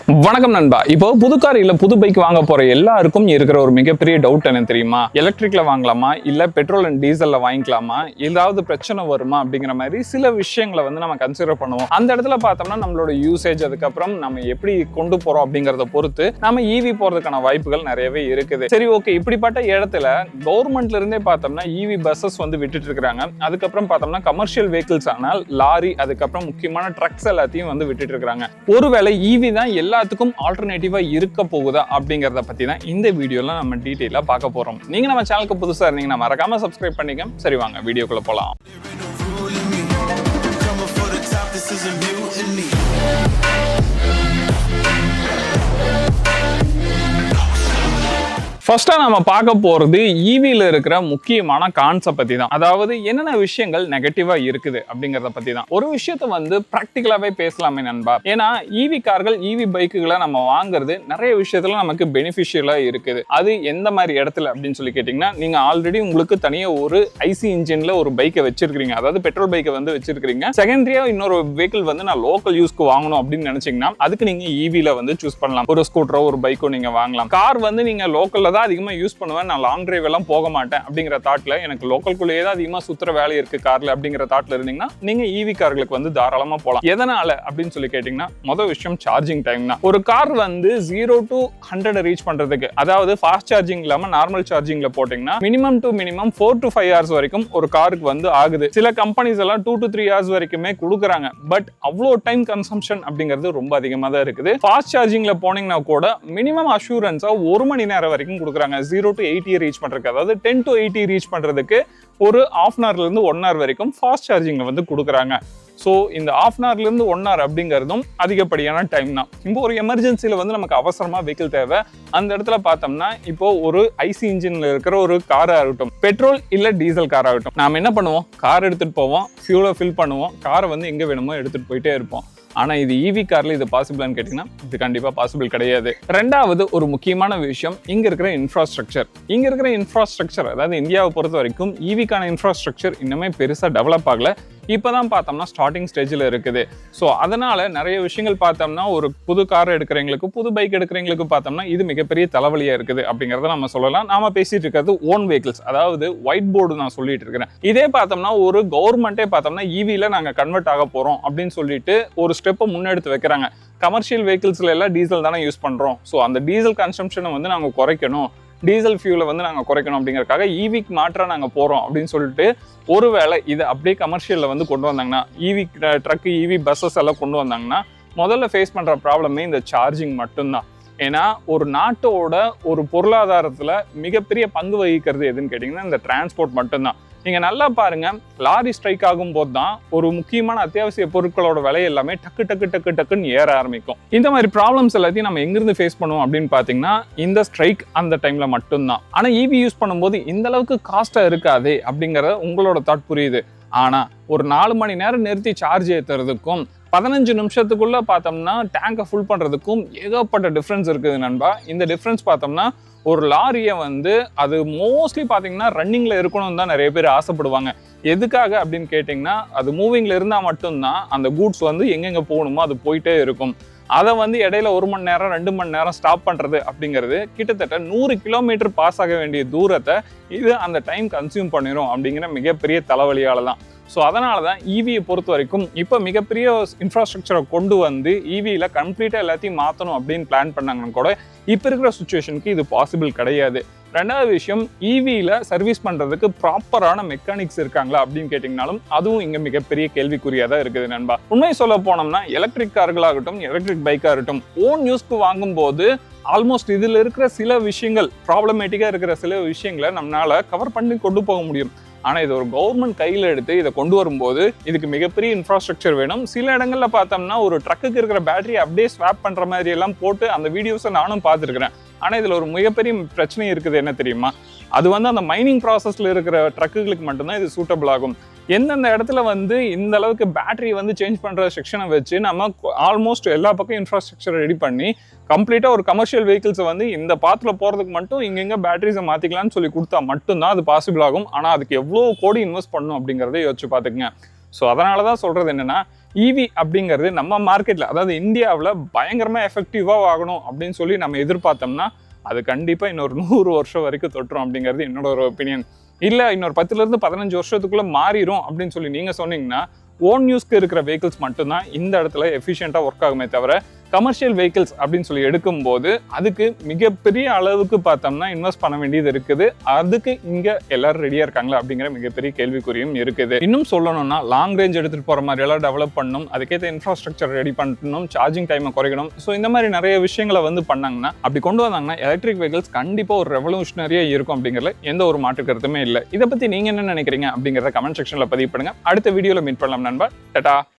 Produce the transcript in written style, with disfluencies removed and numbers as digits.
வணக்கம் நண்பா. இப்போ புது கார் இல்ல புது பைக் வாங்க போற எல்லாருக்கும் இருக்கிற ஒரு மிகப்பெரிய டவுட் என்ன தெரியுமா? எலக்ட்ரிக்ல வாங்கலாமா இல்ல பெட்ரோல் அண்ட் டீசல்ல வாங்கிக்கலாமா, ஏதாவது பிரச்சனை வருமா அப்படிங்கிற மாதிரி சில விஷயங்களை வந்து நம்ம கன்சிடர் பண்ணுவோம். அந்த இடத்துல பார்த்தோம்னா நம்மளோட யூசேஜ், அதுக்கப்புறம் நம்ம எப்படி கொண்டு போறோம் அப்படிங்கறத பொறுத்து நம்ம ஈவி போறதுக்கான வாய்ப்புகள் நிறையவே இருக்குது. சரி, ஓகே, இப்படிப்பட்ட இடத்துல கவர்மெண்ட்ல இருந்தே பார்த்தோம்னா ஈவி பஸ்ஸஸ் வந்து விட்டுட்டு இருக்காங்க. அதுக்கப்புறம் பார்த்தோம்னா கமர்ஷியல் வெஹிக்கிள்ஸ் ஆனால் லாரி, அதுக்கப்புறம் முக்கியமான ட்ரக்ஸ் எல்லாத்தையும் வந்து விட்டுட்டு இருக்காங்க. ஒருவேளை ஈவி தான் எல்லாத்துக்கும் ஆல்டர்னேட்டிவா இருக்க போகுதா அப்படிங்கறத பத்தி தான் இந்த வீடியோல நம்ம டீடைலா பார்க்க போறோம். நீங்க நம்ம சேனலுக்கு புதுசா இருந்தீங்கன்னா மறக்காம சப்ஸ்கிரைப் பண்ணிக்க. சரி, வாங்க வீடியோக்குள்ள போலாம். ஃபர்ஸ்டா நம்ம பார்க்க போறது ஈவில இருக்கிற முக்கியமான கான்செப்ட் பத்தி தான். அதாவது என்னென்ன விஷயங்கள் நெகட்டிவா இருக்குது அப்படிங்கறத பத்தி தான். ஒரு விஷயத்தை வந்து பிராக்டிகலாவே பேசலாமே நண்பா. ஏன்னா ஈவி கார்கள், ஈவி பைக்குகளை நம்ம வாங்குறது நிறைய விஷயத்துல நமக்கு பெனிஃபிஷியலா இருக்குது. அது எந்த மாதிரி இடத்துல அப்படின்னு சொல்லி கேட்டீங்கன்னா, நீங்க ஆல்ரெடி உங்களுக்கு தனியா ஒரு ஐசி இன்ஜின்ல ஒரு பைக்கை வச்சிருக்கீங்க, அதாவது பெட்ரோல் பைக்கை வந்து வச்சிருக்கீங்க. செகண்டரியா இன்னொரு வெஹிக்கிள் வந்து நான் லோக்கல் யூஸ்க்கு வாங்கணும் அப்படின்னு நினைச்சீங்கன்னா அதுக்கு நீங்க ஈவில வந்து சூஸ் பண்ணலாம். ஒரு ஸ்கூட்டரோ ஒரு பைக்கோ நீங்க வாங்கலாம். கார் வந்து நீங்க லோக்கல்ல அதிகமா யூஸ் பண்ணுவேன், நான் லாங் டிரைவ் எல்லாம் போக மாட்டேன் அப்படிங்கிற தாட்ல, எனக்கு லோக்கல்குள்ளேயே தான் அதிகமா சுத்துற வேலை இருக்கு கார்ல அப்படிங்கிற தாட்ல இருந்தீங்கன்னா நீங்க ஈவி கார்களுக்கு வந்து தாராளமா போலாம். எதனால அப்படின்னு சொல்லி கேட்டீங்கன்னா, முதல் விஷயம் சார்ஜிங் டைம் தான். ஒரு கார் வந்து 0 to 100 ரீச் பண்றதுக்கு, அதாவது ஃபாஸ்ட் சார்ஜிங் இல்லாம நார்மல் சார்ஜிங்ல போட்டீங்கன்னா மினிமம் 4 to 5 hours வரைக்கும் ஒரு காருக்கு வந்து ஆகுது. சில கம்பெனிஸ் எல்லாம் 2 to 3 hours வரைக்குமே கொடுக்குறாங்க. பட் அவ்வளோ டைம் கன்சம்ஷன் அப்படிங்கிறது ரொம்ப அதிகமா தான் இருக்குது. ஃபாஸ்ட் சார்ஜிங்ல போனீங்கன்னா கூட மினிமம் அஷூரன்ஸா 1 மணி நேரம் வரைக்கும் கொடுக்குறாங்க 0 to 80 ரீச் பண்றதுக்கு. அதாவது 10 to 80 ரீச் பண்றதுக்கு ஒரு half an hourல இருந்து 1 hour வரைக்கும் ஃபாஸ்ட் சார்ஜிங்ல வந்து கொடுக்குறாங்க. ஸோ இந்த half an hourல இருந்து 1 hour அப்படிங்கிறதும் அதிகப்படியான டைம் தான். இப்போ ஒரு எமர்ஜென்சில வந்து நமக்கு அவசரமா வெஹிக்கிள் தேவை, அந்த இடத்துல பார்த்தோம்னா இப்போ ஒரு ஐசி இன்ஜின்ல இருக்கிற ஒரு கார் ஆகட்டும், பெட்ரோல் இல்ல டீசல் கார் ஆகட்டும், நாம என்ன பண்ணுவோம், கார் எடுத்துட்டு போவோம், ஃபியூலை ஃபில் பண்ணுவோம், காரை வந்து எங்க வேணுமோ எடுத்துட்டு போயிட்டே இருப்போம். ஆனா இது ஈவி கார்ல இது பாசிபிளான்னு கேட்டீங்கன்னா இது கண்டிப்பா பாசிபிள் கிடையாது. ரெண்டாவது ஒரு முக்கியமான விஷயம், இங்க இருக்கிற இன்ஃப்ராஸ்ட்ரக்சர், அதாவது இந்தியாவை பொறுத்த வரைக்கும் ஈவிக்கான இன்ஃப்ராஸ்ட்ரக்சர் இன்னுமே பெருசா டெவலப் ஆகல. இப்பதான் பார்த்தோம்னா ஸ்டார்டிங் ஸ்டேஜில் இருக்குது. ஸோ அதனால நிறைய விஷயங்கள் பார்த்தோம்னா ஒரு புது கார் எடுக்கிறவங்களுக்கு, புது பைக் எடுக்கிறவங்களுக்கு பார்த்தோம்னா இது மிகப்பெரிய தலைவலியா இருக்குது அப்படிங்கிறத நம்ம சொல்லலாம். நாம பேசிட்டு இருக்கிறது ஓன் வெஹிக்கிள்ஸ், அதாவது ஒயிட் போர்டு நான் சொல்லிட்டு இருக்கிறேன். இதே பார்த்தோம்னா ஒரு கவர்மெண்ட்டே பார்த்தோம்னா ஈவில நாங்கள் கன்வெர்ட் ஆக போறோம் அப்படின்னு சொல்லிட்டு ஒரு ஸ்டெப்பை முன்னெடுத்து வைக்கிறாங்க. கமர்ஷியல் வெஹிக்கிள்ஸ்ல எல்லாம் டீசல் தானே யூஸ் பண்றோம், ஸோ அந்த டீசல் கன்சம்ஷனை வந்து நாங்கள் குறைக்கணும், டீசல் ஃபியூலை வந்து நாங்கள் குறைக்கணும் அப்படிங்கறதுக்காக ஈவிக்கு மாற்ற நாங்கள் போறோம் அப்படின்னு சொல்லிட்டு ஒருவேளை இதை அப்படியே கமர்ஷியலில் வந்து கொண்டு வந்தாங்கன்னா, ஈவி ட்ரக், ஈவி பஸ்ஸஸ் எல்லாம் கொண்டு வந்தாங்கன்னா முதல்ல ஃபேஸ் பண்ற ப்ராப்ளமே இந்த சார்ஜிங் மட்டும்தான். ஏன்னா ஒரு நாட்டோட ஒரு பொருளாதாரத்துல மிகப்பெரிய பங்கு வகிக்கிறது எதுன்னு கேட்டீங்கன்னா இந்த டிரான்ஸ்போர்ட் மட்டும்தான். நீங்க நல்லா பாருங்க, லாரி ஸ்ட்ரைக் ஆகும் போது தான் ஒரு முக்கியமான அத்தியாவசிய பொருட்களோட விலை எல்லாமே டக்குன்னு ஏற ஆரம்பிக்கும். இந்த மாதிரி ப்ராப்ளம்ஸ் எல்லாத்தையும் நம்ம எங்கிருந்து ஃபேஸ் பண்ணுவோம் அப்படின்னு பாத்தீங்கன்னா இந்த ஸ்ட்ரைக் அந்த டைம்ல மட்டும்தான். ஆனா ஈவி யூஸ் பண்ணும்போது இந்த அளவுக்கு காஸ்டா இருக்காது அப்படிங்கறத உங்களோட தாட் புரியுது. ஆனா ஒரு 4 மணி நேரம் நிறுத்தி சார்ஜ் ஏத்துறதுக்கும் 15 நிமிஷத்துக்குள்ள பார்த்தோம்னா டேங்கை ஃபுல் பண்றதுக்கும் ஏகப்பட்ட டிஃபரன்ஸ் இருக்குது நண்பா. இந்த டிஃபரன்ஸ் பார்த்தோம்னா ஒரு லாரியை வந்து அது மோஸ்ட்லி பார்த்தீங்கன்னா ரன்னிங்ல இருக்கணும்னு தான் நிறைய பேர் ஆசைப்படுவாங்க. எதுக்காக அப்படின்னு கேட்டிங்கன்னா, அது மூவிங்ல இருந்தால் மட்டும்தான் அந்த கூட்ஸ் வந்து எங்கெங்க போகணுமோ அது போயிட்டே இருக்கும். அதை வந்து இடையில 1 மணி நேரம் 2 மணி நேரம் ஸ்டாப் பண்றது அப்படிங்கிறது கிட்டத்தட்ட 100 கிலோமீட்டர் பாஸ் ஆக வேண்டிய தூரத்தை இது அந்த டைம் கன்சியூம் பண்ணிடும் அப்படிங்கிற மிகப்பெரிய தலைவலியால தான். ஸோ அதனால தான் ஈவியை பொறுத்த வரைக்கும் இப்போ மிகப்பெரிய இன்ஃப்ராஸ்ட்ரக்சரை கொண்டு வந்து ஈவியில் கம்ப்ளீட்டாக எல்லாத்தையும் மாற்றணும் அப்படின்னு பிளான் பண்ணாங்கன்னு கூட இப்போ இருக்கிற சுச்சுவேஷனுக்கு இது பாசிபிள் கிடையாது. ரெண்டாவது விஷயம், ஈவியில் சர்வீஸ் பண்ணுறதுக்கு ப்ராப்பரான மெக்கானிக்ஸ் இருக்காங்களா அப்படின்னு கேட்டிங்கனாலும் அதுவும் இங்கே மிகப்பெரிய கேள்விக்குறியாக தான் இருக்குது நண்பா. உண்மை சொல்ல போனோம்னா எலக்ட்ரிக் கார்களாகட்டும், எலக்ட்ரிக் பைக்காகட்டும், ஓன் யூஸ்க்கு வாங்கும்போது ஆல்மோஸ்ட் இதில் இருக்கிற சில விஷயங்கள், ப்ராப்ளமேட்டிக்காக இருக்கிற சில விஷயங்களை நம்மளால கவர் பண்ணி கொண்டு போக முடியும். ஆனால் இது ஒரு கவர்மெண்ட் கையில் எடுத்து இதை கொண்டு வரும்போது இதுக்கு மிகப்பெரிய இன்ஃப்ராஸ்ட்ரக்சர் வேணும். சில இடங்கள்ல பார்த்தோம்னா ஒரு ட்ரக்குக்கு இருக்கிற பேட்டரி அப்படியே ஸ்வாப் பண்ணுற மாதிரி எல்லாம் போட்டு அந்த வீடியோஸை நானும் பார்த்துருக்கிறேன். ஆனால் இதில் ஒரு மிகப்பெரிய பிரச்சனை இருக்குது, என்ன தெரியுமா? அது வந்து அந்த மைனிங் ப்ராசஸில் இருக்கிற ட்ரக்குகளுக்கு மட்டும்தான் இது சூட்டபிள் ஆகும். எந்தெந்த இடத்துல வந்து இந்த அளவுக்கு பேட்டரி வந்து சேஞ்ச் பண்ணுற செக்ஷனை வச்சு நம்ம ஆல்மோஸ்ட் எல்லா பக்கம் இன்ஃப்ராஸ்ட்ரக்சரை ரெடி பண்ணி கம்ப்ளீட்டாக ஒரு கமர்ஷியல் வெஹிக்கிள்ஸை வந்து இந்த பாத்தில் போகிறதுக்கு மட்டும் இங்கெங்க பேட்டரிஸை மாற்றிக்கலாம்னு சொல்லி கொடுத்தா மட்டும்தான் அது பாசிபிள் ஆகும். ஆனால் அதுக்கு எவ்வளோ கோடி இன்வெஸ்ட் பண்ணணும் அப்படிங்கிறத யோசிச்சு பார்த்துக்குங்க. ஸோ அதனால தான் சொல்கிறது என்னென்னா, ஈவி அப்படிங்கிறது நம்ம மார்க்கெட்டில், அதாவது இந்தியாவில் பயங்கரமாக எஃபெக்டிவாக ஆகணும் அப்படின்னு சொல்லி நம்ம எதிர்பார்த்தோம்னா அது கண்டிப்பாக இன்னொரு 100 வருஷம் வரைக்கும் தொட்டுரும் அப்படிங்கிறது என்னோட ஒரு ஒப்பீனியன். இல்லை இன்னொரு 10 15 வருஷத்துக்குள்ளே மாறிடும் அப்படின்னு சொல்லி நீங்கள் சொன்னீங்கன்னா ஓன் யூஸ்க்கு இருக்கிற வெஹிக்கிள்ஸ் மட்டும்தான் இந்த இடத்துல எஃபிஷியண்ட்டாக ஒர்க் ஆகுமே தவிர கமர்ஷியல் வெஹிக்கிள்ஸ் அப்படின்னு சொல்லி எடுக்கும்போது அதுக்கு மிகப்பெரிய அளவுக்கு பார்த்தோம்னா இன்வெஸ்ட் பண்ண வேண்டியது இருக்குது. அதுக்கு இங்கே எல்லாரும் ரெடியாக இருக்காங்களா அப்படிங்கிற மிகப்பெரிய கேள்விக்குறியும் இருக்குது. இன்னும் சொல்லணும்னா லாங் ரேஞ்ச் எடுத்துகிட்டு போகிற மாதிரி எல்லாம் டெவலப் பண்ணணும், அதுக்கேற்ற இன்ஃப்ராஸ்ட்ரக்சர் ரெடி பண்ணணும், சார்ஜிங் டைமை குறைக்கணும். ஸோ இந்த மாதிரி நிறைய விஷயங்களை பண்ணாங்கன்னா, அப்படி கொண்டு வந்தாங்கன்னா எலக்ட்ரிக் வெஹிக்கிள்ஸ் கண்டிப்பாக ஒரு ரெவல்யூஷனரியாக இருக்கும் அப்படிங்கிறதுல எந்த ஒரு மாற்று கருத்துமே இல்லை. இதை பற்றி நீங்கள் என்ன நினைக்கிறீங்க அப்படிங்கிறத கமெண்ட் செக்ஷனில் பதிவு பண்ணுங்க. அடுத்த வீடியோவில் மீட் பண்ணலாம் நண்பா. டடா.